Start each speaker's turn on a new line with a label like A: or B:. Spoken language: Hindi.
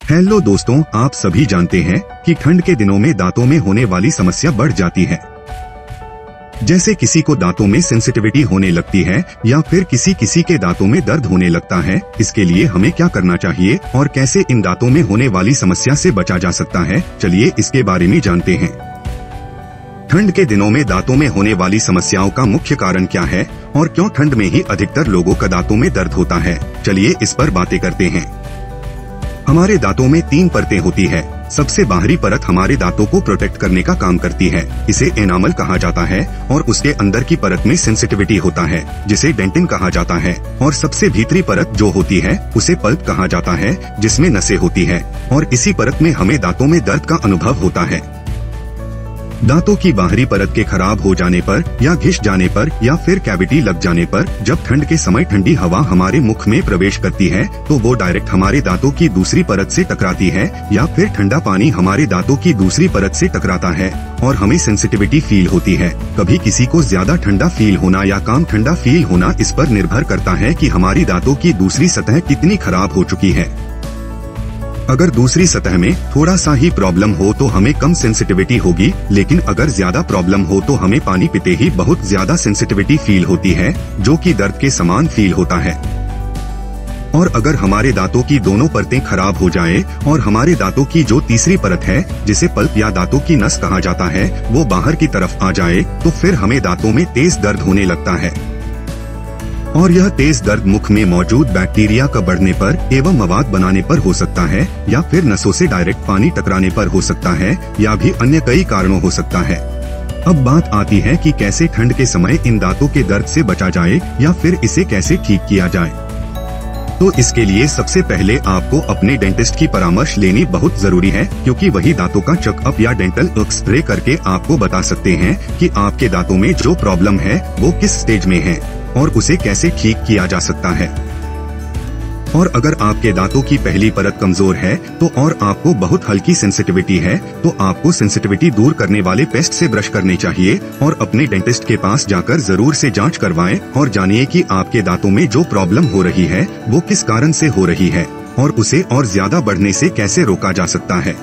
A: हेलो दोस्तों, आप सभी जानते हैं कि ठंड के दिनों में दांतों में होने वाली समस्या बढ़ जाती है। जैसे किसी को दांतों में सेंसिटिविटी होने लगती है या फिर किसी के दांतों में दर्द होने लगता है। इसके लिए हमें क्या करना चाहिए और कैसे इन दांतों में होने वाली समस्या से बचा जा सकता है, चलिए इसके बारे में जानते हैं। ठंड के दिनों में दांतों में होने वाली समस्याओं का मुख्य कारण क्या है और क्यों ठंड में ही अधिकतर लोगों का दांतों में दर्द होता है, चलिए इस पर बातें करते हैं। हमारे दांतों में 3 परतें होती है। सबसे बाहरी परत हमारे दांतों को प्रोटेक्ट करने का काम करती है, इसे एनामल कहा जाता है। और उसके अंदर की परत में सेंसिटिविटी होता है, जिसे डेंटिन कहा जाता है। और सबसे भीतरी परत जो होती है उसे पल्प कहा जाता है, जिसमें नसें होती है। और इसी परत में हमें दांतों में दर्द का अनुभव होता है। दांतों की बाहरी परत के खराब हो जाने पर या घिस जाने पर या फिर कैविटी लग जाने पर जब ठंड के समय ठंडी हवा हमारे मुख में प्रवेश करती है तो वो डायरेक्ट हमारे दांतों की दूसरी परत से टकराती है, या फिर ठंडा पानी हमारे दांतों की दूसरी परत से टकराता है और हमें सेंसिटिविटी फील होती है। कभी किसी को ज्यादा ठंडा फील होना या कम ठंडा फील होना इस पर निर्भर करता है कि हमारी दांतों की दूसरी सतह कितनी खराब हो चुकी है। अगर दूसरी सतह में थोड़ा सा ही प्रॉब्लम हो तो हमें कम सेंसिटिविटी होगी, लेकिन अगर ज्यादा प्रॉब्लम हो तो हमें पानी पीते ही बहुत ज्यादा सेंसिटिविटी फील होती है, जो कि दर्द के समान फील होता है। और अगर हमारे दांतों की दोनों परतें खराब हो जाए और हमारे दांतों की जो तीसरी परत है, जिसे पल्प या दांतों की नस कहा जाता है, वो बाहर की तरफ आ जाए तो फिर हमें दांतों में तेज दर्द होने लगता है। और यह तेज दर्द मुख में मौजूद बैक्टीरिया का बढ़ने पर एवं मवाद बनाने पर हो सकता है, या फिर नसों से डायरेक्ट पानी टकराने पर हो सकता है, या भी अन्य कई कारणों हो सकता है। अब बात आती है कि कैसे ठंड के समय इन दांतों के दर्द से बचा जाए या फिर इसे कैसे ठीक किया जाए। तो इसके लिए सबसे पहले आपको अपने डेंटिस्ट की परामर्श लेनी बहुत जरूरी है, क्योंकि वही दांतों का चेकअप या डेंटल एक्सरे करके आपको बता सकते हैं कि आपके दांतों में जो प्रॉब्लम है वो किस स्टेज में है और उसे कैसे ठीक किया जा सकता है। और अगर आपके दांतों की पहली परत कमजोर है तो और आपको बहुत हल्की सेंसिटिविटी है तो आपको सेंसिटिविटी दूर करने वाले पेस्ट से ब्रश करने चाहिए और अपने डेंटिस्ट के पास जाकर जरूर से जांच करवाएं और जानिए कि आपके दांतों में जो प्रॉब्लम हो रही है वो किस कारण से हो रही है और उसे और ज्यादा बढ़ने से कैसे रोका जा सकता है।